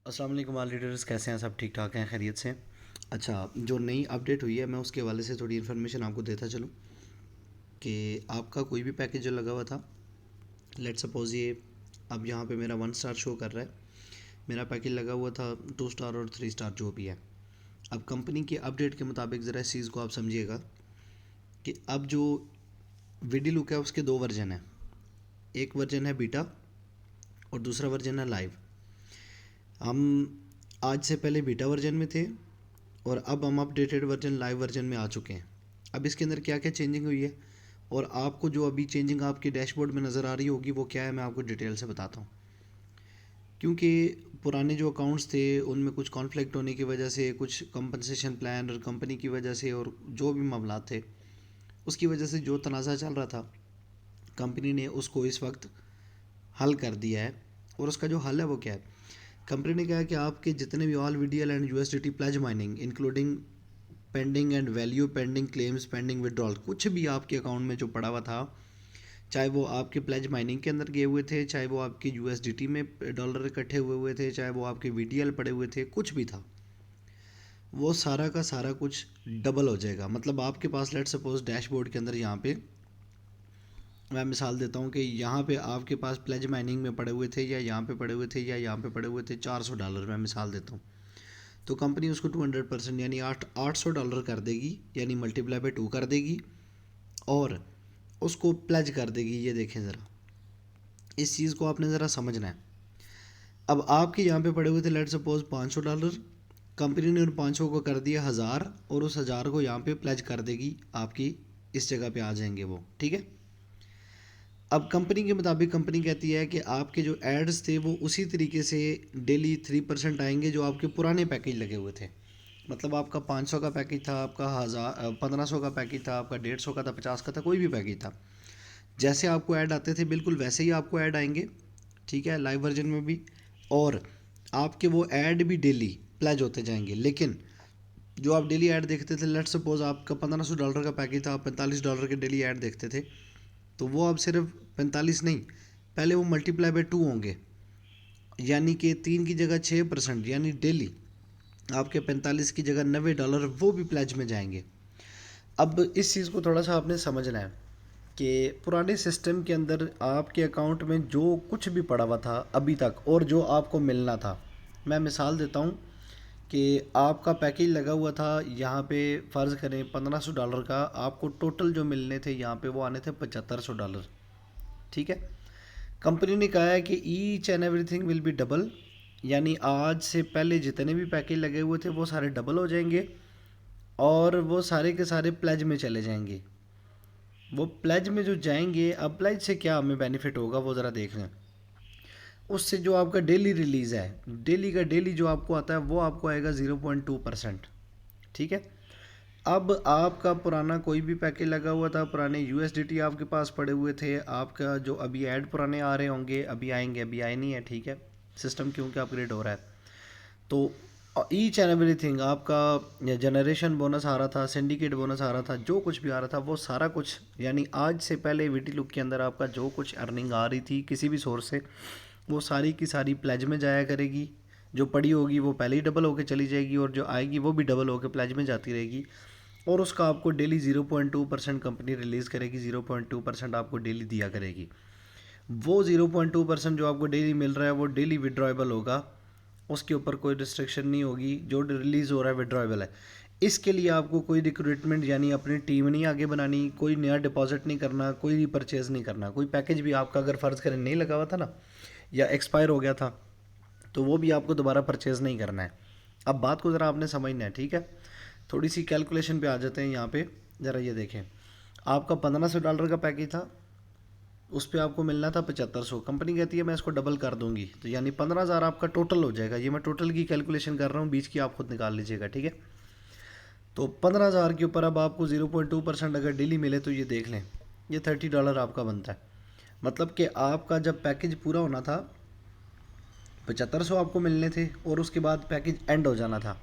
अस्सलाम वालेकुम all leaders, कैसे हैं? सब ठीक ठाक हैं, खैरियत से? अच्छा, जो नई अपडेट हुई है मैं उसके हवाले से थोड़ी इन्फॉर्मेशन आपको देता चलूँ कि आपका कोई भी पैकेज जो लगा हुआ था, लेट सपोज़ ये अब यहाँ पे मेरा 1 स्टार शो कर रहा है। मेरा पैकेज लगा हुआ था 2 स्टार और 3 स्टार जो भी है। अब कंपनी की अपडेट के मुताबिक ज़रा इस चीज़ को आप समझिएगा कि अब जो वीडियो लुक है उसके 2 वर्जन हैं। एक वर्जन है बीटा और दूसरा वर्जन है लाइव। हम आज से पहले बीटा वर्जन में थे और अब हम अपडेटेड वर्जन लाइव वर्जन में आ चुके हैं। अब इसके अंदर क्या क्या चेंजिंग हुई है और आपको जो अभी चेंजिंग आपके डैशबोर्ड में नज़र आ रही होगी वो क्या है, मैं आपको डिटेल से बताता हूँ। क्योंकि पुराने जो अकाउंट्स थे उनमें कुछ कॉन्फ्लिक्ट होने की वजह से, कुछ कंपनसेशन प्लान और कंपनी की वजह से और जो भी मामला थे उसकी वजह से जो तनाज़ा चल रहा था, कंपनी ने उसको इस वक्त हल कर दिया है। और उसका जो हल है वो क्या है, कंपनी ने कहा है कि आपके जितने भी all VDL and USDT pledge mining including pending and value, pending claims, pending withdrawal, कुछ भी आपके अकाउंट में जो पड़ा हुआ था, चाहे वो आपके प्लेज माइनिंग के अंदर गए हुए थे, चाहे वो आपके यूएसडीटी में डॉलर इकट्ठे हुए हुए थे, चाहे वो आपके वीडीएल पड़े हुए थे, कुछ भी था, वो सारा का सारा कुछ डबल हो जाएगा। मतलब आपके पास लेट सपोज डैशबोर्ड के अंदर यहाँ पे मैं मिसाल देता हूँ कि यहाँ पे आपके पास प्लेज माइनिंग में पड़े हुए थे या यहाँ पे पड़े हुए थे या यहाँ पे पड़े हुए थे $400, मैं मिसाल देता हूँ। तो कंपनी उसको 200% यानी 800 डॉलर कर देगी, यानी मल्टीप्लाई बाई 2 कर देगी और उसको प्लेज कर देगी। ये देखें ज़रा, इस चीज़ को आपने ज़रा समझना है। अब आपके यहाँ पे पड़े हुए थे लेट सपोज $500, कंपनी ने उन 500 को कर दिया 1000 और उस 1000 को यहाँ पे प्लेज कर देगी, आपकी इस जगह पे आ जाएंगे वो, ठीक है। अब कंपनी के मुताबिक कंपनी कहती है कि आपके जो एड्स थे वो उसी तरीके से डेली 3% आएंगे जो आपके पुराने पैकेज लगे हुए थे। मतलब आपका 500 का पैकेज था, आपका 1500 का पैकेज था, आपका 150 का था, 50 का था, कोई भी पैकेज था, जैसे आपको ऐड आते थे बिल्कुल वैसे ही आपको ऐड आएंगे, ठीक है, लाइव वर्जन में भी। और आपके वो ऐड भी डेली प्लेज होते जाएंगे। लेकिन जो आप डेली ऐड देखते थे, लेट सपोज आपका $1500 का पैकेज था, आप $45 के डेली ऐड देखते थे, तो वो अब सिर्फ 45 नहीं, पहले वो मल्टीप्लाई बाई 2 होंगे, यानी कि 3 की जगह 6%, यानी डेली आपके 45 की जगह $90 वो भी प्लेज में जाएंगे। अब इस चीज़ को थोड़ा सा आपने समझना है कि पुराने सिस्टम के अंदर आपके अकाउंट में जो कुछ भी पड़ा हुआ था अभी तक और जो आपको मिलना था, मैं मिसाल देता हूँ कि आपका पैकेज लगा हुआ था यहाँ पे, फ़र्ज़ करें $1500 का, आपको टोटल जो मिलने थे यहाँ पे वो आने थे $7500, ठीक है। कंपनी ने कहा है कि each and everything will be double, यानी आज से पहले जितने भी पैकेज लगे हुए थे वो सारे डबल हो जाएंगे और वो सारे के सारे प्लेज में चले जाएंगे। वो प्लेज में जो जाएंगे, अब प्लेज से क्या हमें बेनिफिट होगा वो ज़रा देख लें। उससे जो आपका डेली रिलीज़ है, डेली का डेली जो आपको आता है वो आपको आएगा 0.2%, ठीक है। अब आपका पुराना कोई भी पैकेज लगा हुआ था, पुराने यूएसडीटी आपके पास पड़े हुए थे, आपका जो अभी ऐड पुराने आ रहे होंगे, अभी आएंगे, अभी आए नहीं है, ठीक है, सिस्टम क्योंकि अपग्रेड हो रहा है। तो ईच एंड एवरीथिंग आपका जनरेशन बोनस आ रहा था, सिंडिकेट बोनस आ रहा था, जो कुछ भी आ रहा था वो सारा कुछ, यानी आज से पहले वीटी लुक के अंदर आपका जो कुछ अर्निंग आ रही थी किसी भी सोर्स से, वो सारी की सारी प्लेज में जाया करेगी। जो पड़ी होगी वो पहले ही डबल होकर चली जाएगी और जो आएगी वो भी डबल होकर प्लेज में जाती रहेगी। और उसका आपको डेली 0.2% कंपनी रिलीज़ करेगी, 0.2% आपको डेली दिया करेगी। वो 0.2% जो आपको डेली मिल रहा है वो डेली विड्रॉएबल होगा, उसके ऊपर कोई रिस्ट्रिक्शन नहीं होगी, जो रिलीज़ हो रहा है विड्रॉएबल है। इसके लिए आपको कोई रिक्रूटमेंट यानी अपनी टीम नहीं आगे बनानी, कोई नया डिपॉजिट नहीं करना, कोई रीपरचेज़ नहीं करना। कोई पैकेज भी आपका अगर फ़र्ज़ करें नहीं लगा हुआ था ना, या एक्सपायर हो गया था, तो वो भी आपको दोबारा परचेज़ नहीं करना है। अब बात को ज़रा आपने समझना है, ठीक है। थोड़ी सी कैलकुलेशन पे आ जाते हैं यहाँ पे, ज़रा ये देखें। आपका $1500 का पैकेज था, उस पर आपको मिलना था 7500, कंपनी कहती है मैं इसको डबल कर दूंगी, तो यानी 15000 आपका टोटल हो जाएगा। ये मैं टोटल की कैलकुलेशन कर रहा हूँ, बीच की आप खुद निकाल लीजिएगा, ठीक है। तो 15000 के ऊपर अब आपको 0.2% अगर डेली मिले तो ये देख लें, ये $30 आपका बनता है। मतलब कि आपका जब पैकेज पूरा होना था 7500 आपको मिलने थे और उसके बाद पैकेज एंड हो जाना था।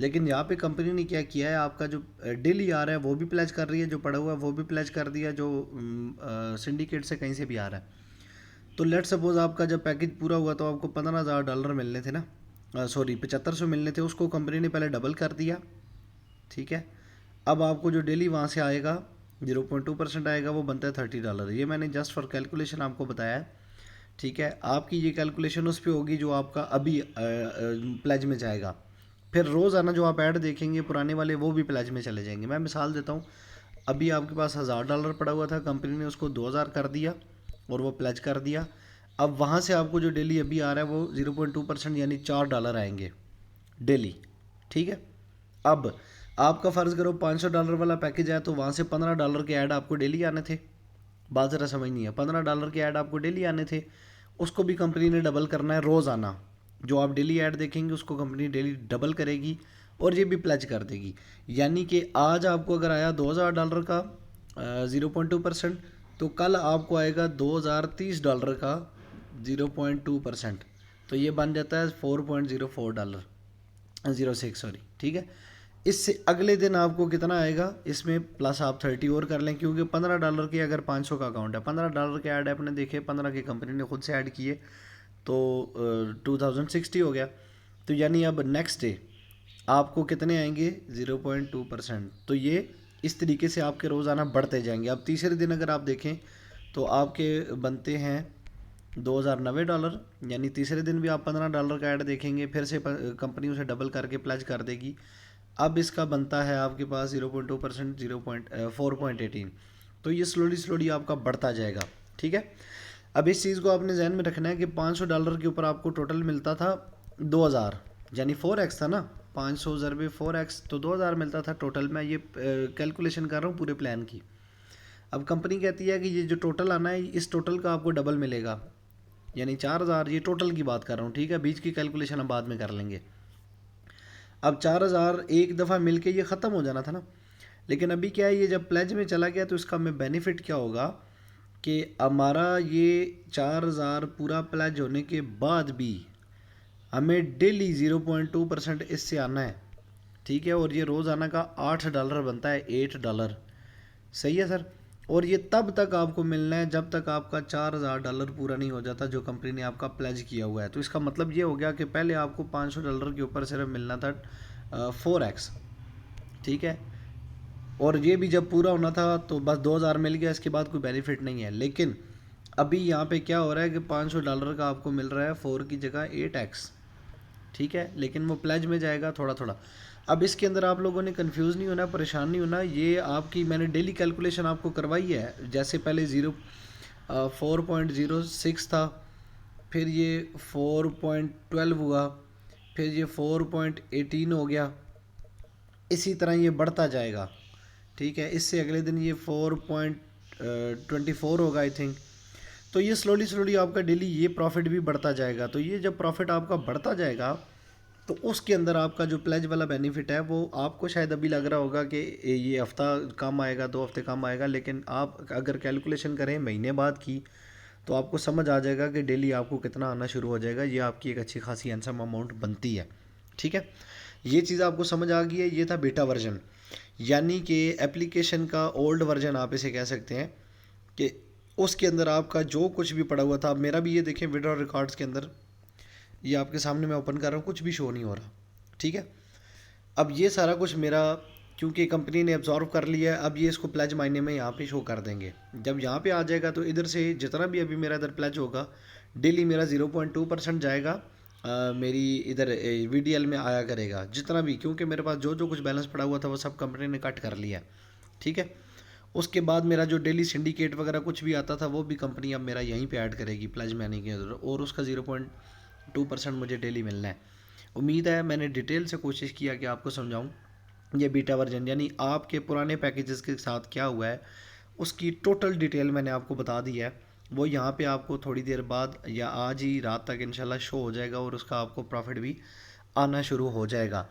लेकिन यहाँ पे कंपनी ने क्या किया है, आपका जो डेली आ रहा है वो भी प्लेज कर रही है, जो पड़ा हुआ है वो भी प्लेज कर दिया, जो सिंडिकेट से कहीं से भी आ रहा है। तो लेट सपोज आपका जब पैकेज पूरा हुआ तो आपको $15000 मिलने थे ना, सॉरी 7500 मिलने थे, उसको कंपनी ने पहले डबल कर दिया, ठीक है। अब आपको जो डेली वहाँ से आएगा 0.2% आएगा, वो बनता है $30। ये मैंने जस्ट फॉर कैलकुलेशन आपको बताया है, ठीक है। आपकी ये कैलकुलेशन उस पर होगी जो आपका अभी प्लेज में जाएगा। फिर रोज़ाना जो आप ऐड देखेंगे पुराने वाले, वो भी प्लेज में चले जाएंगे। मैं मिसाल देता हूँ, अभी आपके पास $1000 पड़ा हुआ था, कंपनी ने उसको 2000 कर दिया और वो प्लेज कर दिया। अब वहाँ से आपको जो डेली अभी आ रहा है वो 0.2% यानी $4 आएंगे डेली, ठीक है। अब आपका फ़र्ज़ करो $500 वाला पैकेज है, तो वहाँ से $15 के ऐड आपको डेली आने थे। बात ज़रा समझ नहीं है, $15 के ऐड आपको डेली आने थे, उसको भी कंपनी ने डबल करना है रोज़ाना। जो आप डेली ऐड देखेंगे उसको कंपनी डेली डबल करेगी और ये भी प्लेज कर देगी। यानी कि आज आपको अगर आया $2000 का 0.2%, तो कल आपको आएगा $2030 का 0.2%, तो ये बन जाता है $4.06, सॉरी, ठीक है। इससे अगले दिन आपको कितना आएगा, इसमें प्लस आप 30 और कर लें, क्योंकि $15 के अगर 500 का अकाउंट है, $15 के ऐड आपने देखे, 15 की कंपनी ने खुद से ऐड किए, तो 2060 हो गया। तो यानी अब नेक्स्ट डे आपको कितने आएंगे, 0.2%। तो ये इस तरीके से आपके रोज़ाना बढ़ते जाएंगे। अब तीसरे दिन अगर आप देखें तो आपके बनते हैं $2090, यानी तीसरे दिन भी आप $15 का ऐड देखेंगे, फिर से कंपनी उसे डबल करके प्लेज कर देगी। अब इसका बनता है आपके पास 0.2%, 4.18। तो ये स्लोली आपका बढ़ता जाएगा, ठीक है। अब इस चीज़ को आपने जहन में रखना है कि $500 के ऊपर आपको टोटल मिलता था 2000, यानी 4x था ना, 500 ज़रबे 4x, तो 2000 मिलता था टोटल। मैं ये कैलकुलेशन कर रहा हूँ पूरे प्लान की। अब कंपनी कहती है कि ये जो टोटल आना है, इस टोटल का आपको डबल मिलेगा, यानी 4000। ये टोटल की बात कर रहा हूँ, ठीक है, बीच की कैलकुलेशन हम बाद में कर लेंगे। अब 4000 एक दफ़ा मिलके ये ख़त्म हो जाना था ना, लेकिन अभी क्या है, ये जब प्लेज में चला गया तो इसका हमें बेनिफिट क्या होगा कि हमारा ये 4000 पूरा प्लेज होने के बाद भी हमें डेली 0.2% इससे आना है, ठीक है। और ये रोज़ाना का $8 बनता है, $8, सही है सर। और ये तब तक आपको मिलना है जब तक आपका $4000 पूरा नहीं हो जाता जो कंपनी ने आपका प्लेज किया हुआ है। तो इसका मतलब ये हो गया कि पहले आपको $500 के ऊपर सिर्फ मिलना था 4x, ठीक है। और ये भी जब पूरा होना था तो बस 2000 मिल गया, इसके बाद कोई बेनिफिट नहीं है। लेकिन अभी यहाँ पे क्या हो रहा है कि $500 का आपको मिल रहा है 4 की जगह 8x, ठीक है। लेकिन वो प्लेज में जाएगा थोड़ा थोड़ा। अब इसके अंदर आप लोगों ने कंफ्यूज नहीं होना, परेशान नहीं होना। ये आपकी मैंने डेली कैलकुलेशन आपको करवाई है। जैसे पहले 4.06 था, फिर ये 4.12 हुआ, फिर ये 4.18 हो गया, इसी तरह ये बढ़ता जाएगा, ठीक है। इससे अगले दिन ये 4.24 होगा आई थिंक। तो ये स्लोली आपका डेली ये प्रॉफिट भी बढ़ता जाएगा। तो ये जब प्रॉफिट आपका बढ़ता जाएगा तो उसके अंदर आपका जो प्लेज वाला बेनिफिट है वो आपको शायद अभी लग रहा होगा कि ये हफ़्ता कम आएगा, 2 हफ्ते कम आएगा, लेकिन आप अगर कैलकुलेशन करें महीने बाद की तो आपको समझ आ जाएगा कि डेली आपको कितना आना शुरू हो जाएगा। ये आपकी एक अच्छी खासी हैंडसम अमाउंट बनती है, ठीक है। ये चीज़ आपको समझ आ गई है। ये था बीटा वर्जन, यानी कि एप्लीकेशन का ओल्ड वर्जन आप इसे कह सकते हैं, कि उसके अंदर आपका जो कुछ भी पड़ा हुआ था। अब मेरा भी ये देखें विड्रॉ रिकॉर्ड्स के अंदर, ये आपके सामने मैं ओपन कर रहा हूँ, कुछ भी शो नहीं हो रहा, ठीक है। अब ये सारा कुछ मेरा, क्योंकि कंपनी ने एब्जॉर्व कर लिया है, अब ये इसको प्लेज मायने में यहाँ पे शो कर देंगे। जब यहाँ पे आ जाएगा तो इधर से जितना भी अभी मेरा इधर प्लेज होगा डेली मेरा 0.2% जाएगा, मेरी इधर VDL में आया करेगा जितना भी, क्योंकि मेरे पास जो जो कुछ बैलेंस पड़ा हुआ था वो सब कंपनी ने कट कर लिया, ठीक है। उसके बाद मेरा जो डेली सिंडिकेट वगैरह कुछ भी आता था वो भी कंपनी अब मेरा यहीं पे ऐड करेगी प्लेज मनी के अंदर, और उसका 0.2% मुझे डेली मिलना है। उम्मीद है मैंने डिटेल से कोशिश किया कि आपको समझाऊं। ये बीटा वर्जन यानी आपके पुराने पैकेजेस के साथ क्या हुआ है उसकी टोटल डिटेल मैंने आपको बता दी है। वो यहाँ पे आपको थोड़ी देर बाद या आज ही रात तक इंशाल्लाह शो हो जाएगा और उसका आपको प्रॉफिट भी आना शुरू हो जाएगा।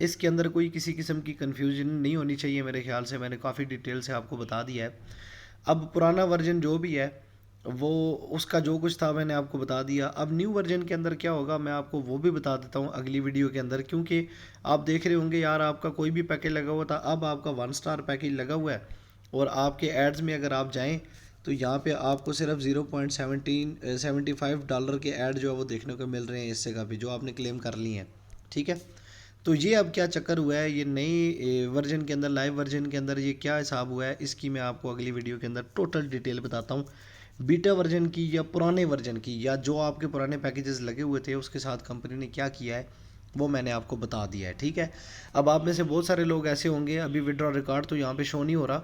इसके अंदर कोई किसी किस्म की कन्फ्यूजन नहीं होनी चाहिए, मेरे ख्याल से मैंने काफ़ी डिटेल से आपको बता दिया है। अब पुराना वर्जन जो भी है वो उसका जो कुछ था मैंने आपको बता दिया। अब न्यू वर्जन के अंदर क्या होगा मैं आपको वो भी बता देता हूँ अगली वीडियो के अंदर, क्योंकि आप देख रहे होंगे यार आपका कोई भी पैकेज लगा हुआ था, अब आपका 1 स्टार पैकेज लगा हुआ है और आपके एड्स में अगर आप जाएं तो यहाँ पे आपको सिर्फ $0.75 के ऐड जो है वो देखने को मिल रहे हैं इससे का भी, जो आपने क्लेम कर ली हैं। ठीक है, तो ये अब क्या चक्कर हुआ है, ये नई वर्जन के अंदर, लाइव वर्जन के अंदर ये क्या हिसाब हुआ है, इसकी मैं आपको अगली वीडियो के अंदर टोटल डिटेल बताता हूँ। बीटा वर्जन की या पुराने वर्जन की, या जो आपके पुराने पैकेजेस लगे हुए थे उसके साथ कंपनी ने क्या किया है, वो मैंने आपको बता दिया है। ठीक है, अब आप में से बहुत सारे लोग ऐसे होंगे, अभी विड्रॉ रिकॉर्ड तो यहाँ पे शो नहीं हो रहा,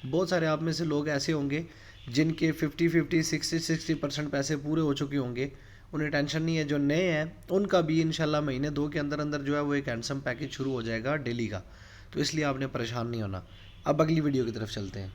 बहुत सारे आप में से लोग ऐसे होंगे जिनके 50-50 60% पैसे पूरे हो चुके होंगे, उन्हें टेंशन नहीं है। जो नए हैं उनका भी इंशाल्लाह महीने 2 के अंदर अंदर जो है वो एक हैंडसम पैकेज शुरू हो जाएगा डेली का, तो इसलिए आपने परेशान नहीं होना। अब अगली वीडियो की तरफ चलते हैं।